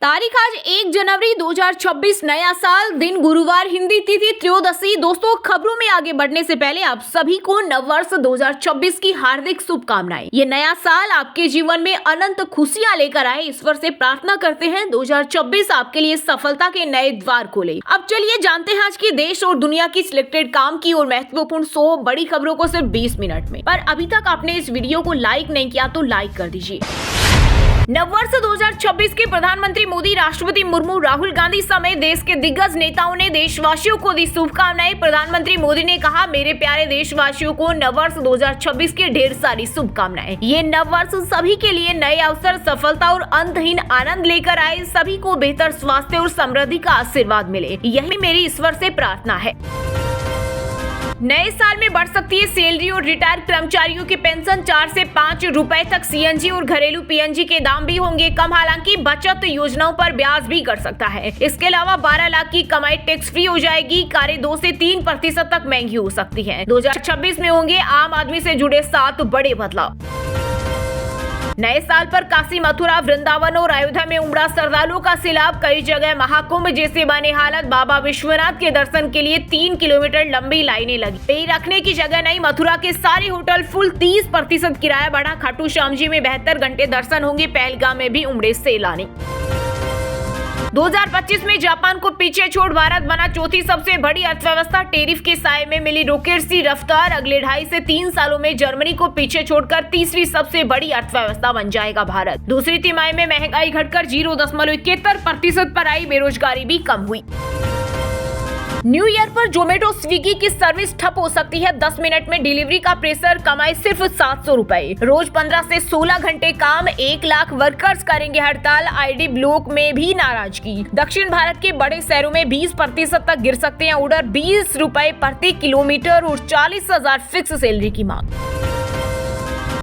तारीख आज 1 जनवरी 2026 नया साल, दिन गुरुवार, हिंदी तिथि त्रयोदशी। दोस्तों, खबरों में आगे बढ़ने से पहले आप सभी को नववर्ष 2026 की हार्दिक शुभकामनाएं। ये नया साल आपके जीवन में अनंत खुशियां लेकर आए, ईश्वर से प्रार्थना करते हैं 2026 आपके लिए सफलता के नए द्वार खोले। अब चलिए जानते हैं आज की देश और दुनिया की सिलेक्टेड काम की और महत्वपूर्ण 100 बड़ी खबरों को सिर्फ 20 मिनट में। पर अभी तक आपने इस वीडियो को लाइक नहीं किया तो लाइक कर दीजिए। नववर्ष 2026 के प्रधानमंत्री मोदी, राष्ट्रपति मुर्मू, राहुल गांधी समेत देश के दिग्गज नेताओं ने देशवासियों को दी शुभकामनाएं। प्रधानमंत्री मोदी ने कहा, मेरे प्यारे देशवासियों को नववर्ष 2026 की ढेर सारी शुभकामनाएं। ये नववर्ष सभी के लिए नए अवसर, सफलता और अंतहीन आनंद लेकर आए। सभी को बेहतर स्वास्थ्य और समृद्धि का आशीर्वाद मिले, यही मेरी ईश्वर से प्रार्थना है। नए साल में बढ़ सकती है सैलरी और रिटायर्ड कर्मचारियों की पेंशन, 4 से 5 रुपए तक। सीएनजी और घरेलू पीएनजी के दाम भी होंगे कम। हालांकि बचत योजनाओं पर ब्याज भी घट सकता है। इसके अलावा 12 लाख की कमाई टैक्स फ्री हो जाएगी। कारें 2 से 3% तक महंगी हो सकती है। 2026 में होंगे आम आदमी से जुड़े 7 बड़े बदलाव। नए साल पर काशी, मथुरा, वृंदावन और अयोध्या में उमड़ा श्रद्धालुओं का सैलाब। कई जगह महाकुंभ जैसे बने हालत। बाबा विश्वनाथ के दर्शन के लिए 3 किलोमीटर लंबी लाइनें लगी। पैर रखने की जगह नहीं। मथुरा के सारे होटल फुल, 30% किराया बढ़ा। खाटू श्याम जी में 72 घंटे दर्शन होंगे। पहलगाम में भी उमड़े सैलानी। 2025 में जापान को पीछे छोड़ भारत बना चौथी सबसे बड़ी अर्थव्यवस्था। टैरिफ के साए में मिली रॉकेट सी रफ्तार। अगले 2.5 से 3 सालों में जर्मनी को पीछे छोड़कर तीसरी सबसे बड़ी अर्थव्यवस्था बन जाएगा भारत। दूसरी तिमाही में महंगाई घटकर 0.71% पर आई। बेरोजगारी भी कम हुई। न्यू ईयर पर जोमेटो, स्विगी की सर्विस ठप हो सकती है। 10 मिनट में डिलीवरी का प्रेशर, कमाई सिर्फ 700 रुपए। रोज 15 से 16 घंटे काम। 1 लाख वर्कर्स करेंगे हड़ताल। आईडी ब्लॉक में भी नाराजगी। दक्षिण भारत के बड़े शहरों में 20% तक गिर सकते हैं ऑर्डर। 20 रुपए प्रति किलोमीटर और 40,000 फिक्स सैलरी की मांग।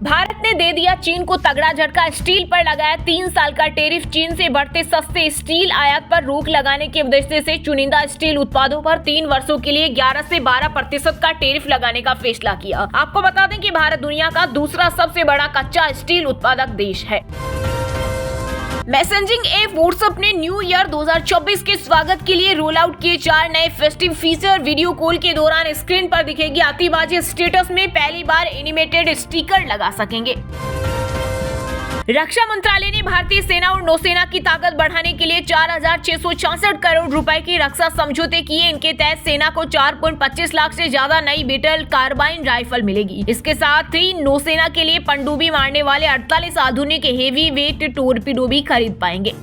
भारत ने दे दिया चीन को तगड़ा झटका। स्टील पर लगाया 3 साल का टैरिफ। चीन से बढ़ते सस्ते स्टील आयात पर रोक लगाने के उद्देश्य से चुनिंदा स्टील उत्पादों पर 3 वर्षों के लिए 11 से 12% का टैरिफ लगाने का फैसला किया। आपको बता दें कि भारत दुनिया का दूसरा सबसे बड़ा कच्चा स्टील उत्पादक देश है। मैसेजिंग ऐप व्हाट्सएप ने न्यू ईयर 2026 के स्वागत के लिए रोल आउट किए 4 नए फेस्टिव फीचर। वीडियो कॉल के दौरान स्क्रीन पर दिखेगी आतिशबाजी। स्टेटस में पहली बार एनिमेटेड स्टिकर लगा सकेंगे। रक्षा मंत्रालय ने भारतीय सेना और नौसेना की ताकत बढ़ाने के लिए 4,666 करोड़ रुपए के रक्षा समझौते किए। इनके तहत सेना को 4.25 लाख से ज्यादा नई बैटल कार्बाइन राइफल मिलेगी। इसके साथ ही नौसेना के लिए पनडुब्बी मारने वाले 48 आधुनिक हेवी वेट टोरपीडो भी खरीद पाएंगे।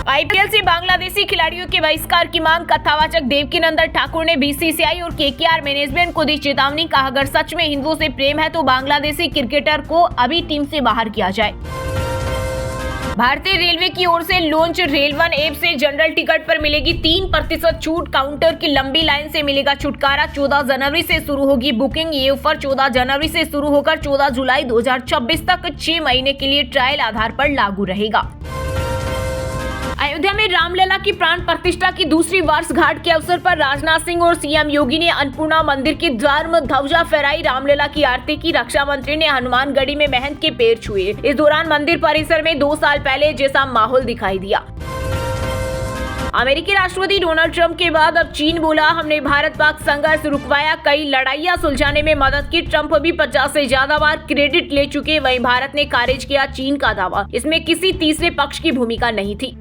आईपीएल से बांग्लादेशी खिलाड़ियों के बहिष्कार की मांग। कथावाचक देवकीनंदन ठाकुर ने बीसीसीआई और केकेआर मैनेजमेंट को दी चेतावनी। कहा, अगर सच में हिंदुओं से प्रेम है तो बांग्लादेशी क्रिकेटर को अभी टीम से बाहर किया जाए। भारतीय रेलवे की ओर से लॉन्च रेल1 ऐप से जनरल टिकट पर मिलेगी 3% छूट। काउंटर की लंबी लाइन से मिलेगा छुटकारा। 14 जनवरी से शुरू होगी बुकिंग। ये ऑफर 14 जनवरी से शुरू होकर 14 जुलाई 2026 तक 6 महीने के लिए ट्रायल आधार पर लागू रहेगा। अयोध्या में रामलला की प्राण प्रतिष्ठा की दूसरी वर्षगांठ के अवसर पर राजनाथ सिंह और सीएम योगी ने अन्नपूर्णा मंदिर की धर्म ध्वजा फहराई। रामलला की आरती की। रक्षा मंत्री ने हनुमानगढ़ी में महंत के पैर छुए। इस दौरान मंदिर परिसर में 2 साल पहले जैसा माहौल दिखाई दिया। अमेरिकी राष्ट्रपति डोनाल्ड ट्रंप के बाद अब चीन बोला, हमने भारत पाक संघर्ष रुकवाया, कई लड़ाइयां सुलझाने में मदद की। ट्रंप भी 50 से ज्यादा बार क्रेडिट ले चुके। वहीं भारत ने खारिज किया चीन का दावा। इसमें किसी तीसरे पक्ष की भूमिका नहीं थी।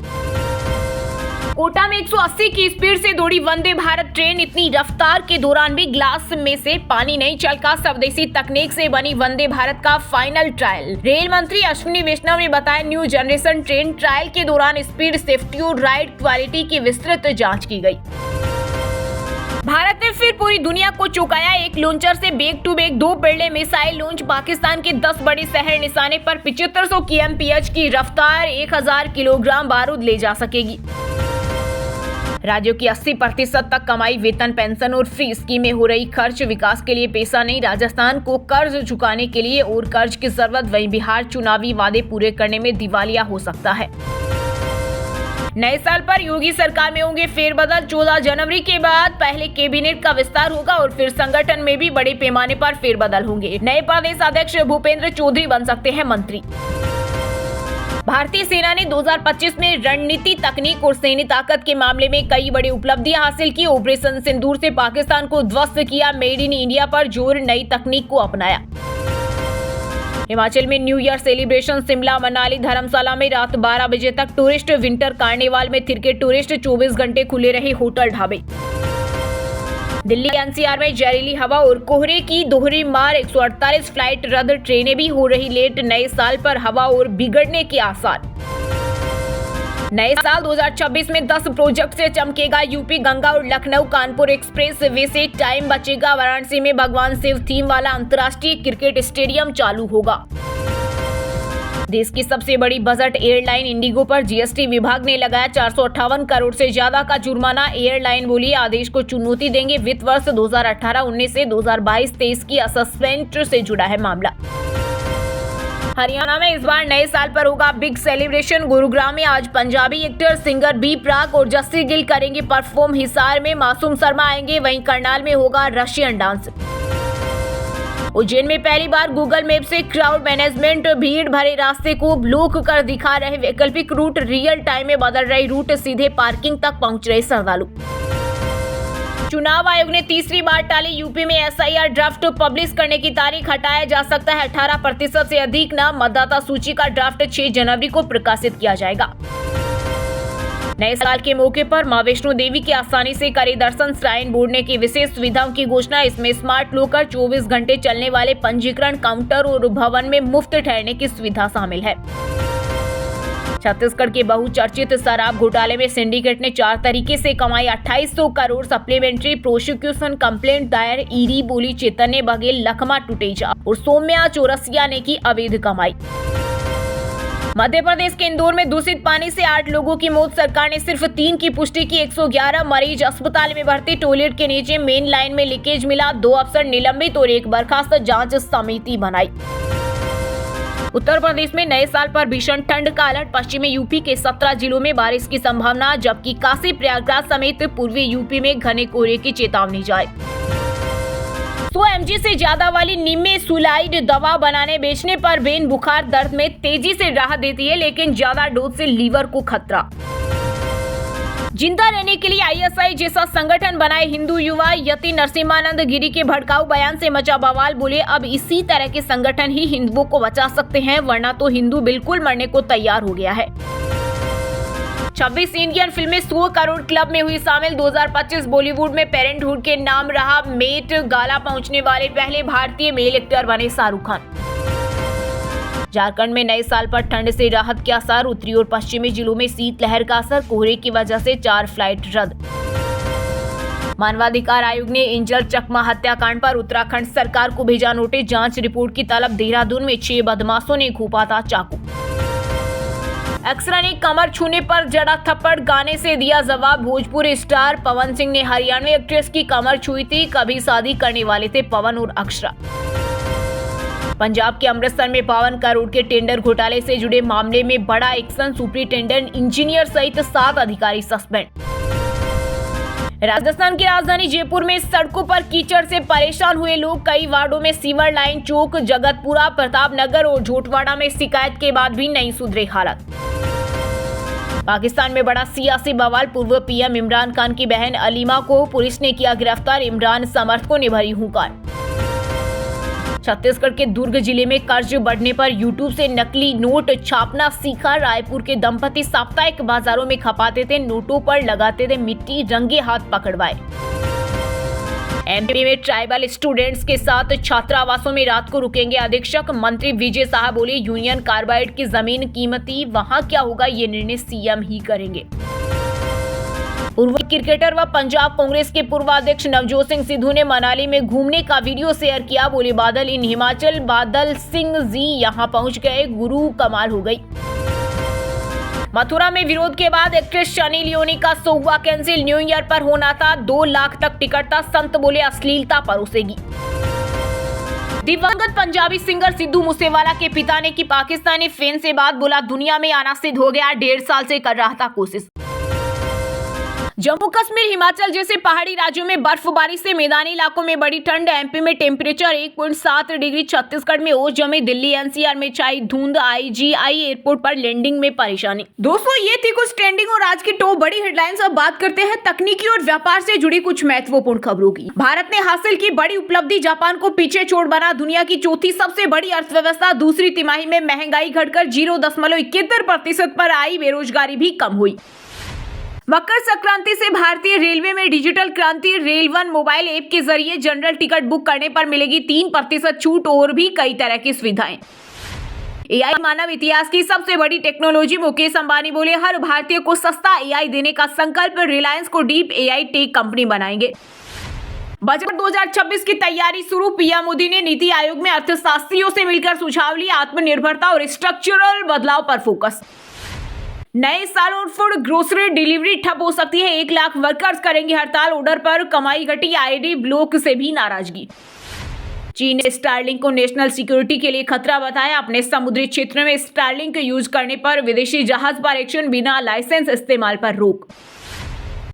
कोटा में 180 की स्पीड से दौड़ी वंदे भारत ट्रेन। इतनी रफ्तार के दौरान भी ग्लास में से पानी नहीं छलका। स्वदेशी तकनीक से बनी वंदे भारत का फाइनल ट्रायल। रेल मंत्री अश्विनी वैष्णव ने बताया, न्यू जनरेशन ट्रेन ट्रायल के दौरान स्पीड, सेफ्टी और राइड क्वालिटी की विस्तृत जांच की गई। भारत ने फिर पूरी दुनिया को चौंकाया। एक लॉन्चर से बैक टू बैक 2 पहले मिसाइल लॉन्च। पाकिस्तान के 10 बड़े शहर निशाने पर। 7500 kmph की रफ्तार 1000 किलोग्राम बारूद ले जा सकेगी। राज्यों की 80% तक कमाई वेतन, पेंशन और फ्री स्कीमें हो रही खर्च। विकास के लिए पैसा नहीं। राजस्थान को कर्ज चुकाने के लिए और कर्ज की जरूरत। वहीं बिहार चुनावी वादे पूरे करने में दिवालिया हो सकता है। नए साल पर योगी सरकार में होंगे फेरबदल। 14 जनवरी के बाद पहले कैबिनेट का विस्तार होगा और फिर संगठन में भी बड़े पैमाने पर फेरबदल होंगे। नए प्रदेश अध्यक्ष भूपेंद्र चौधरी बन सकते हैं मंत्री। भारतीय सेना ने 2025 में रणनीति, तकनीक और सैन्य ताकत के मामले में कई बड़ी उपलब्धियां हासिल की। ऑपरेशन सिंदूर से पाकिस्तान को ध्वस्त किया, मेड इन इंडिया पर जोर, नई तकनीक को अपनाया। हिमाचल में new year celebration, Shimla, Manali, Dharamshala में रात 12 बजे तक टूरिस्ट विंटर कार्निवाल में थिरके टूरिस्ट, 24 घंटे खुले रहे होटल ढाबे। दिल्ली एनसीआर में जहरीली हवा और कोहरे की दोहरी मार, 148 फ्लाइट रद्द, ट्रेनें भी हो रही लेट। नए साल पर हवा और बिगड़ने के आसार। नए साल 2026 में 10 प्रोजेक्ट से चमकेगा यूपी। गंगा और लखनऊ कानपुर एक्सप्रेस वे से टाइम बचेगा। वाराणसी में भगवान शिव थीम वाला अंतर्राष्ट्रीय क्रिकेट स्टेडियम चालू होगा। देश की सबसे बड़ी बजट एयरलाइन इंडिगो पर जीएसटी विभाग ने लगाया 458 करोड़ से ज्यादा का जुर्माना। एयरलाइन बोली आदेश को चुनौती देंगे। वित्त वर्ष 2018-19 से 2022-23 की असेसमेंट से जुड़ा है मामला। हरियाणा में इस बार नए साल पर होगा बिग सेलिब्रेशन। गुरुग्राम में आज पंजाबी एक्टर सिंगर बी प्राक और जस्सी गिल करेंगे परफॉर्म। हिसार में मासूम शर्मा आएंगे, वहीं करनाल में होगा रशियन डांस। उज्जैन में पहली बार गूगल मैप से क्राउड मैनेजमेंट, भीड़ भरे रास्ते को ब्लॉक कर दिखा रहे वैकल्पिक रूट, रियल टाइम में बदल रही रूट, सीधे पार्किंग तक पहुंच रहे श्रद्धालु। चुनाव आयोग ने तीसरी बार टाली यूपी में एसआईआर ड्राफ्ट पब्लिश करने की तारीख, हटाया जा सकता है 18% से अधिक नाम। मतदाता सूची का ड्राफ्ट 6 जनवरी को प्रकाशित किया जाएगा। नए साल के मौके पर मां वैष्णो देवी के आसानी से करे दर्शन, श्राइन बोर्ड ने की विशेष सुविधाओं की घोषणा। इसमें स्मार्ट लॉकर, 24 घंटे चलने वाले पंजीकरण काउंटर और भवन में मुफ्त ठहरने की सुविधा शामिल है। छत्तीसगढ़ के बहुचर्चित शराब घोटाले में सिंडिकेट ने 4 तरीके से कमाई 2800 करोड़। सप्लीमेंट्री प्रोसिक्यूशन कंप्लेंट दायर, ईडी बोली चैतन्य बघेल, लखमा टुटेजा और सौम्या चौरसिया ने की अवैध कमाई। मध्य प्रदेश के इंदौर में दूषित पानी से 8 लोगों की मौत, सरकार ने सिर्फ 3 की पुष्टि की। 111 मरीज अस्पताल में भर्ती। टॉयलेट के नीचे मेन लाइन में लीकेज मिला, 2 अफसर निलंबित और 1 बर्खास्त, जांच समिति बनाई। उत्तर प्रदेश में नए साल पर भीषण ठंड का अलर्ट, पश्चिमी यूपी के 17 जिलों में बारिश की संभावना, जबकि काशी, प्रयागराज समेत पूर्वी यूपी में घने कोहरे की चेतावनी जारी। 100 mg से ज्यादा वाली निमेसुलाइड दवा बनाने बेचने पर वेन बुखार दर्द में तेजी से राहत देती है, लेकिन ज्यादा डोज से लीवर को खतरा। जिंदा रहने के लिए आईएसआई जैसा संगठन बनाए हिंदू युवा, यति नरसिम्हानंद गिरी के भड़काऊ बयान से मचा बवाल। बोले अब इसी तरह के संगठन ही हिंदुओं को बचा सकते हैं, वरना तो हिंदू बिल्कुल मरने को तैयार हो गया है। 26 इंडियन फिल्में 100 करोड़ क्लब में हुई शामिल। 2025 बॉलीवुड में पेरेंटहुड के नाम रहा। मेट गाला पहुंचने वाले पहले भारतीय मेल एक्टर बने शाहरुख खान। झारखंड में नए साल पर ठंड से राहत के आसार, उत्तरी और पश्चिमी जिलों में शीतलहर का असर, कोहरे की वजह से 4 फ्लाइट रद्द। मानवाधिकार आयोग ने एंजल चकमा हत्याकांड पर उत्तराखंड सरकार को भेजा नोटिस, जांच रिपोर्ट की तलब। देहरादून में 6 बदमाशों ने घोंपा था चाकू। अक्षरा ने कमर छूने पर जड़ा थप्पड़, गाने से दिया जवाब। भोजपुरी स्टार पवन सिंह ने हरियाणवी एक्ट्रेस की कमर छुई थी, कभी शादी करने वाले थे पवन और अक्षरा। पंजाब के अमृतसर में 52 करोड़ के टेंडर घोटाले से जुड़े मामले में बड़ा एक्शन, सुपरिटेंडेंट इंजीनियर सहित 7 अधिकारी सस्पेंड। राजस्थान की राजधानी जयपुर में सड़कों पर कीचड़ से परेशान हुए लोग, कई वार्डों में सीवर लाइन चौक, जगतपुरा, प्रतापनगर और झोटवाड़ा में शिकायत के बाद भी नहीं सुधरे हालात। पाकिस्तान में बड़ा सियासी बवाल, पूर्व पीएम इमरान खान की बहन अलीमा को पुलिस ने किया गिरफ्तार, इमरान समर्थकों ने भरी हुंकार। छत्तीसगढ़ के दुर्ग जिले में कर्ज बढ़ने पर यूट्यूब से नकली नोट छापना सीखा। रायपुर के दंपति साप्ताहिक बाजारों में खपाते थे, नोटों पर लगाते थे मिट्टी, रंगे हाथ पकड़वाए। एमपी में ट्राइबल स्टूडेंट्स के साथ छात्रावासों में रात को रुकेंगे अधीक्षक, मंत्री विजय शाह बोले यूनियन कार्बाइड की जमीन कीमती, वहां क्या होगा ये निर्णय सीएम ही करेंगे। पूर्व क्रिकेटर व पंजाब कांग्रेस के पूर्व अध्यक्ष नवजोत सिंह सिद्धू ने मनाली में घूमने का वीडियो शेयर किया, बोले बादल इन हिमाचल, बादल सिंह जी यहां पहुंच गए, गुरु कमाल हो गई। मथुरा में विरोध के बाद एक्ट्रेस सनी लियोनी का शो हुआ कैंसिल, न्यू ईयर पर होना था, 2 लाख तक टिकट था, संत बोले अश्लीलता परोसेगी। दिवंगत पंजाबी सिंगर सिद्धू मूसेवाला के पिता ने की पाकिस्तानी फैन से बात, बोला दुनिया में आना सिद्ध हो गया, 1.5 साल से कर रहा था कोशिश। जम्मू कश्मीर, हिमाचल जैसे पहाड़ी राज्यों में बर्फबारी से मैदानी इलाकों में बड़ी ठंड, एमपी में टेम्परेचर 1.7 डिग्री, छत्तीसगढ़ में ओस जमी, दिल्ली एनसीआर में छाई धुंध, आईजीआई एयरपोर्ट पर लैंडिंग में परेशानी। दोस्तों, ये थी कुछ ट्रेंडिंग और आज की टॉप बड़ी हेडलाइंस। अब बात करते हैं तकनीकी और व्यापार से जुड़ी कुछ महत्वपूर्ण खबरों की। भारत ने हासिल की बड़ी उपलब्धि, जापान को पीछे छोड़ बना दुनिया की चौथी सबसे बड़ी अर्थव्यवस्था। दूसरी तिमाही में महंगाई घटकर 0.71% पर आई, बेरोजगारी भी कम हुई। मकर संक्रांति से भारतीय रेलवे में डिजिटल क्रांति, रेल वन मोबाइल ऐप के जरिए जनरल टिकट बुक करने पर मिलेगी 3% छूट और भी कई तरह की सुविधाएं। एआई मानव इतिहास की सबसे बड़ी टेक्नोलॉजी, मुकेश अंबानी बोले हर भारतीय को सस्ता एआई देने का संकल्प, रिलायंस को डीप एआई टेक कंपनी बनाएंगे। बजट 2026 की तैयारी शुरू, पीएम मोदी ने नीति आयोग में अर्थशास्त्रियों से मिलकर सुझाव लिए, आत्मनिर्भरता और स्ट्रक्चरल बदलाव पर फोकस। नए साल और फूड ग्रोसरी डिलीवरी ठप हो सकती है, 1 लाख वर्कर्स करेंगे हड़ताल, ऑर्डर पर कमाई घटी, आईडी ब्लॉक से भी नाराजगी। चीन ने स्टारलिंक को नेशनल सिक्योरिटी के लिए खतरा बताया, अपने समुद्री क्षेत्र में स्टारलिंक यूज करने पर विदेशी जहाज पर एक्शन, बिना लाइसेंस इस्तेमाल पर रोक।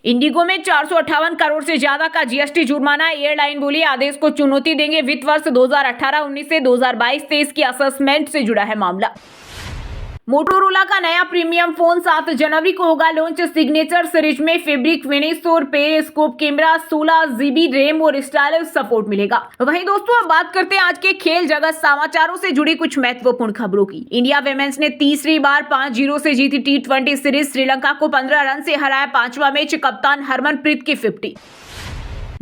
इंडिगो में 458 करोड़ से ज्यादा का जीएसटी जुर्माना, एयरलाइन बोली आदेश को चुनौती देंगे, वित्त वर्ष 2018-19 से 2022-23 की असेसमेंट से जुड़ा है मामला। मोटोरोला का नया प्रीमियम फोन 7 जनवरी को होगा लॉन्च, सिग्नेचर सीरीज में फैब्रिक फिनिश और पेरिस्कोप कैमरा, 16 GB रैम और स्टाइलिश सपोर्ट मिलेगा। वहीं दोस्तों, अब बात करते हैं आज के खेल जगत समाचारों से जुड़ी कुछ महत्वपूर्ण खबरों की। इंडिया विमेंस ने तीसरी बार 5-0 से जीती T20 सीरीज, श्रीलंका को 15 रन से हराया, 5वां मैच, कप्तान हरमनप्रीत की 50।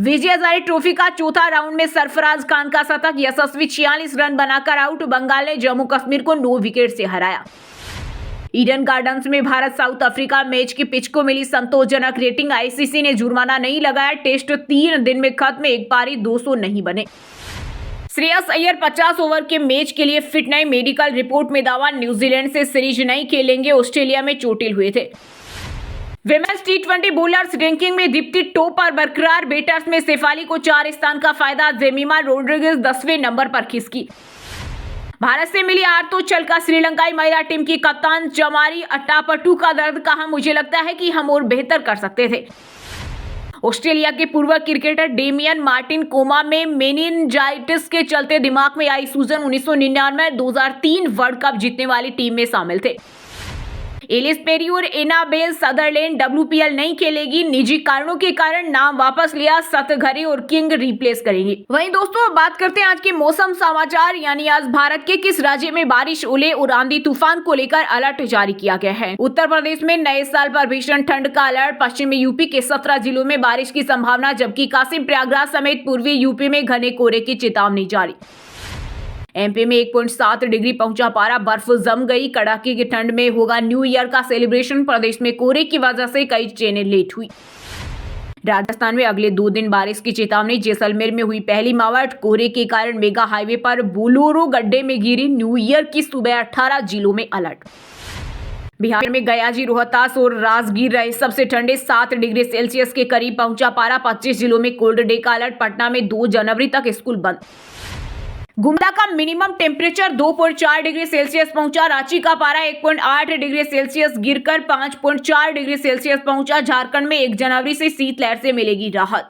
विजय हजारे ट्रॉफी का चौथा राउंड में सरफराज खान का शतक, यशस्वी 46 रन बनाकर आउट, बंगाल ने जम्मू कश्मीर को 9 विकेट से हराया। ईडन गार्डन्स में भारत साउथ अफ्रीका मैच की पिच को मिली संतोषजनक रेटिंग, आईसीसी ने जुर्माना नहीं लगाया, टेस्ट 3 दिन में खत्म, एक पारी 200 नहीं बने। श्रेयस अय्यर 50 ओवर के मैच के लिए फिट नहीं, मेडिकल रिपोर्ट में दावा, न्यूजीलैंड से सीरीज नहीं खेलेंगे, ऑस्ट्रेलिया में चोटिल हुए थे। विमेंस T20 बॉलर्स रैंकिंग में दीप्ति टॉप पर बरकरार, बैटर्स में शेफाली को 4 स्थान का फायदा, जेमिमा रोड्रिगेज 10वें नंबर पर खिसकी। भारत से मिली हार तो छलका श्रीलंकाई महिला टीम की कप्तान चमारी अट्टापट्टू का दर्द, कहा मुझे लगता है कि हम और बेहतर कर सकते थे। ऑस्ट्रेलिया के पूर्व क्रिकेटर डेमियन मार्टिन कोमा में मेनिनजाइटिस के चलते दिमाग में आई सूजन, 1999-2003 वर्ल्ड कप जीतने वाली टीम में शामिल थे। एलिस पेरी और एनाबेल सदरलैंड WPL नहीं खेलेगी, निजी कारणों के कारण नाम वापस लिया, सतघरी और किंग रिप्लेस करेंगे। वहीं दोस्तों, अब बात करते हैं आज के मौसम समाचार, यानी आज भारत के किस राज्य में बारिश, ओले और आंधी तूफान को लेकर अलर्ट जारी किया गया है। उत्तर प्रदेश में नए साल पर भीषण ठंड का अलर्ट, पश्चिमी यूपी के 17 जिलों में बारिश की संभावना, जबकि काशी प्रयागराज समेत पूर्वी यूपी में घने कोहरे की चेतावनी जारी। एमपी में 1.7 डिग्री पहुंचा पारा, बर्फ जम गई, कड़ाके की ठंड में होगा न्यू ईयर का सेलिब्रेशन, प्रदेश में कोहरे की वजह से कई ट्रेनें लेट हुई। राजस्थान में अगले 2 दिन बारिश की चेतावनी, जैसलमेर में हुई पहली मावट, कोहरे के कारण मेगा हाईवे पर बोलेरो गड्ढे में गिरी, न्यू ईयर की सुबह 18 जिलों में अलर्ट। बिहार में गयाजी, रोहतास और राजगीर रहे सबसे ठंडे, 7 डिग्री सेल्सियस के करीब पहुंचा पारा, 25 जिलों में कोल्ड डे का अलर्ट, पटना में 2 जनवरी तक स्कूल बंद। गुमला का मिनिमम टेम्परेचर 2.4 डिग्री सेल्सियस पहुंचा, रांची का पारा 1.8 डिग्री सेल्सियस गिरकर 5.4 डिग्री सेल्सियस पहुंचा। झारखंड में 1 जनवरी से शीतलहर से मिलेगी राहत।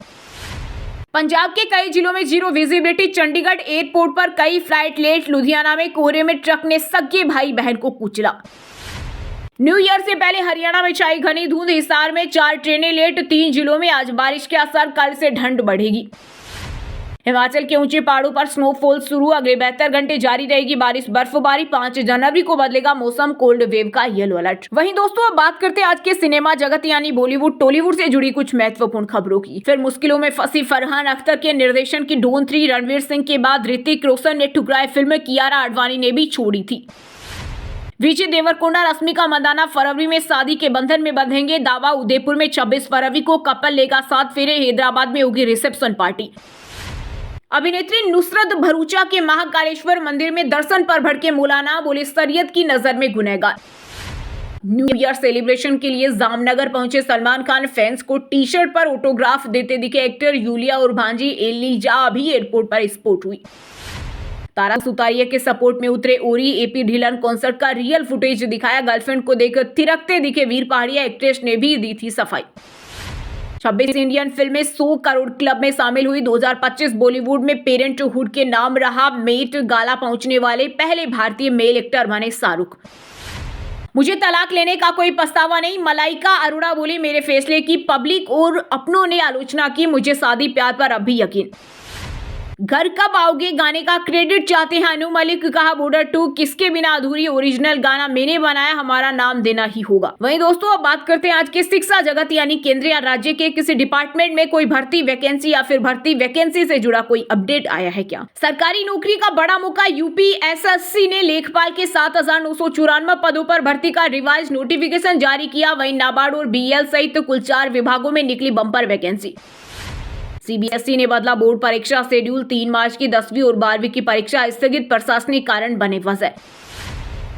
पंजाब के कई जिलों में जीरो विजिबिलिटी, चंडीगढ़ एयरपोर्ट पर कई फ्लाइट लेट, लुधियाना में कोहरे में ट्रक ने सगे भाई बहन को कुचला। न्यू ईयर से पहले हरियाणा में छाई घनी धुंध, हिसार में 4 ट्रेनें लेट, 3 जिलों में आज बारिश के असर, कल से ठंड बढ़ेगी। हिमाचल के ऊंचे पहाड़ों पर स्नोफॉल शुरू, अगले 72 घंटे जारी रहेगी बारिश बर्फबारी, 5 जनवरी को बदलेगा मौसम, कोल्ड वेव का येलो अलर्ट। वहीं दोस्तों, अब बात करते हैं आज के सिनेमा जगत यानी बॉलीवुड टॉलीवुड से जुड़ी कुछ महत्वपूर्ण खबरों की। फिर मुश्किलों में फंसी फरहान अख्तर के निर्देशन की डॉन 3, रणवीर सिंह के बाद ऋतिक रोशन ने ठुकराई फिल्म, कियारा आडवाणी ने भी छोड़ी थी। विजय देवरकोंडा रश्मिका मंदाना फरवरी में शादी के बंधन में बंधेंगे, दावा उदयपुर में 26 फरवरी को कपल लेगा 7 फेरे, हैदराबाद में होगी रिसेप्शन पार्टी। अभिनेत्री नुसरत भरूचा के महाकालेश्वर मंदिर में दर्शन पर भड़के मौलाना, बोले शरीयत की नजर में गुनहगार। न्यू ईयर सेलिब्रेशन के लिए जामनगर पहुंचे सलमान खान, फैंस को टी शर्ट पर ऑटोग्राफ देते दिखे एक्टर, यूलिया और भांजी एलिजा भी एयरपोर्ट पर स्पॉट हुई। तारा सुतारिया के सपोर्ट में उतरे ओरी, एपी ढिलन कॉन्सर्ट का रियल फुटेज दिखाया, गर्लफ्रेंड को देकर थिरकते दिखे वीर पहाड़िया, एक्ट्रेस ने भी दी थी सफाई। 26 इंडियन फिल्में 100 करोड़ क्लब में शामिल हुई। 2025 बॉलीवुड में पेरेंटहुड के नाम रहा। मेट गाला पहुंचने वाले पहले भारतीय मेल एक्टर बने शाहरुख। मुझे तलाक लेने का कोई पछतावा नहीं, मलाइका अरोड़ा बोली। मेरे फैसले की पब्लिक और अपनों ने आलोचना की, मुझे शादी प्यार पर अब भी यकीन। घर कब आओगे गाने का क्रेडिट चाहते हैं अनु मलिक। कहा बॉर्डर 2 किसके बिना अधूरी, ओरिजिनल गाना मैंने बनाया, हमारा नाम देना ही होगा। वहीं दोस्तों अब बात करते हैं आज के शिक्षा जगत यानी केंद्रीय या राज्य के किसी डिपार्टमेंट में कोई भर्ती वैकेंसी या फिर भर्ती वैकेंसी से जुड़ा कोई अपडेट आया है क्या। सरकारी नौकरी का बड़ा मौका। यूपीएसएससी ने लेखपाल के 7,994 पदों पर भर्ती का रिवाइज नोटिफिकेशन जारी किया। वहीं नाबार्ड और बीएल सहित कुल 4 विभागों में निकली बम्पर वैकेंसी। सीबीएसई ने बदला बोर्ड परीक्षा शेड्यूल। 3 मार्च की 10वीं और 12वीं की परीक्षा स्थगित, प्रशासनिक कारण बने वजह।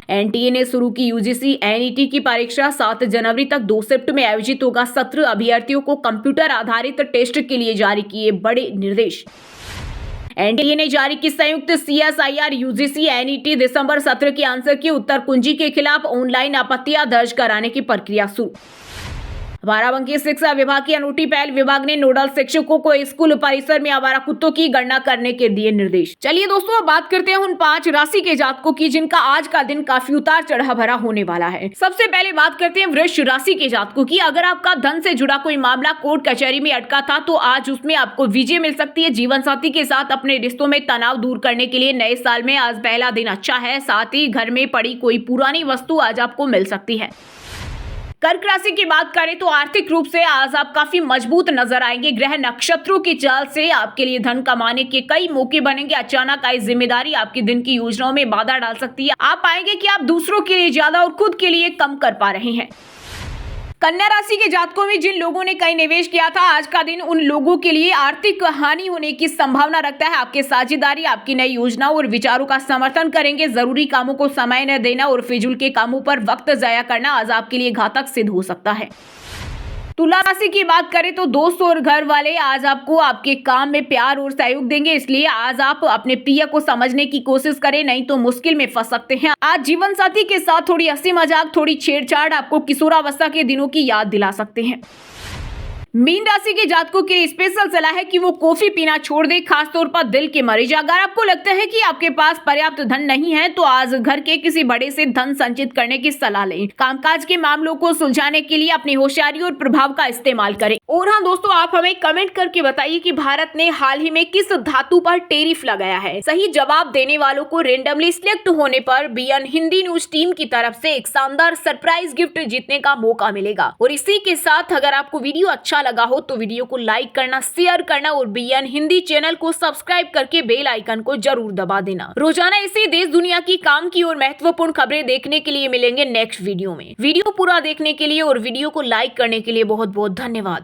एनटीए ने शुरू की यूजीसी एनईटी की परीक्षा। 7 जनवरी तक 2 शिफ्ट में आयोजित होगा सत्र। अभ्यर्थियों को कंप्यूटर आधारित टेस्ट के लिए जारी किए बड़े निर्देश। एनटीए ने जारी की संयुक्त सीएसआईआर यूजीसी एनईटी दिसंबर सत्र के आंसर की उत्तर कुंजी के खिलाफ ऑनलाइन आपत्तियां दर्ज कराने की प्रक्रिया शुरू। बाराबंकी शिक्षा विभाग की अनूठी पहल। विभाग ने नोडल शिक्षकों को स्कूल परिसर में आवारा कुत्तों की गणना करने के दिए निर्देश। चलिए दोस्तों अब बात करते हैं उन 5 राशि के जातकों की जिनका आज का दिन काफी उतार चढ़ाव भरा होने वाला है। सबसे पहले बात करते हैं वृष राशि के जातकों की। अगर आपका धन से जुड़ा कोई मामला कोर्ट कचहरी में अटका था तो आज उसमें आपको विजय मिल सकती है। जीवन साथी के साथ अपने रिश्तों में तनाव दूर करने के लिए नए साल में आज पहला दिन अच्छा है। साथ ही घर में पड़ी कोई पुरानी वस्तु आज आपको मिल सकती है। कर्क राशि की बात करें तो आर्थिक रूप से आज आप काफी मजबूत नजर आएंगे। ग्रह नक्षत्रों की चाल से आपके लिए धन कमाने के कई मौके बनेंगे। अचानक आई जिम्मेदारी आपकी दिन की योजनाओं में बाधा डाल सकती है। आप पाएंगे कि आप दूसरों के लिए ज्यादा और खुद के लिए कम कर पा रहे हैं। कन्या राशि के जातकों में जिन लोगों ने कहीं निवेश किया था आज का दिन उन लोगों के लिए आर्थिक हानि होने की संभावना रखता है। आपके साझेदारी आपकी नई योजनाओं और विचारों का समर्थन करेंगे। जरूरी कामों को समय न देना और फिजूल के कामों पर वक्त जाया करना आज आपके लिए घातक सिद्ध हो सकता है। तुला राशि की बात करें तो दोस्त और घर वाले आज आपको आपके काम में प्यार और सहयोग देंगे, इसलिए आज आप अपने प्रिय को समझने की कोशिश करें, नहीं तो मुश्किल में फंस सकते हैं। आज जीवन साथी के साथ थोड़ी हंसी मजाक, थोड़ी छेड़छाड़ आपको किशोरावस्था के दिनों की याद दिला सकते हैं। मीन राशि के जातकों के लिए स्पेशल सलाह है कि वो कॉफी पीना छोड़ दे, खासतौर पर दिल के मरीज। अगर आपको लगता है कि आपके पास पर्याप्त धन नहीं है तो आज घर के किसी बड़े से धन संचित करने की सलाह लें। कामकाज के मामलों को सुलझाने के लिए अपनी होशियारी और प्रभाव का इस्तेमाल करें। और हाँ दोस्तों, आप हमें कमेंट करके बताइए कि भारत ने हाल ही में किस धातु पर टैरिफ लगाया है। सही जवाब देने वालों को रेंडमली सिलेक्ट होने पर बीएन हिंदी न्यूज टीम की तरफ से एक शानदार सरप्राइज गिफ्ट जीतने का मौका मिलेगा। और इसी के साथ अगर आपको वीडियो अच्छा लगा हो तो वीडियो को लाइक करना, शेयर करना और बीएन हिंदी चैनल को सब्सक्राइब करके बेल आइकन को जरूर दबा देना। रोजाना इसी देश दुनिया की काम की और महत्वपूर्ण खबरें देखने के लिए मिलेंगे नेक्स्ट वीडियो में। वीडियो पूरा देखने के लिए और वीडियो को लाइक करने के लिए बहुत बहुत धन्यवाद।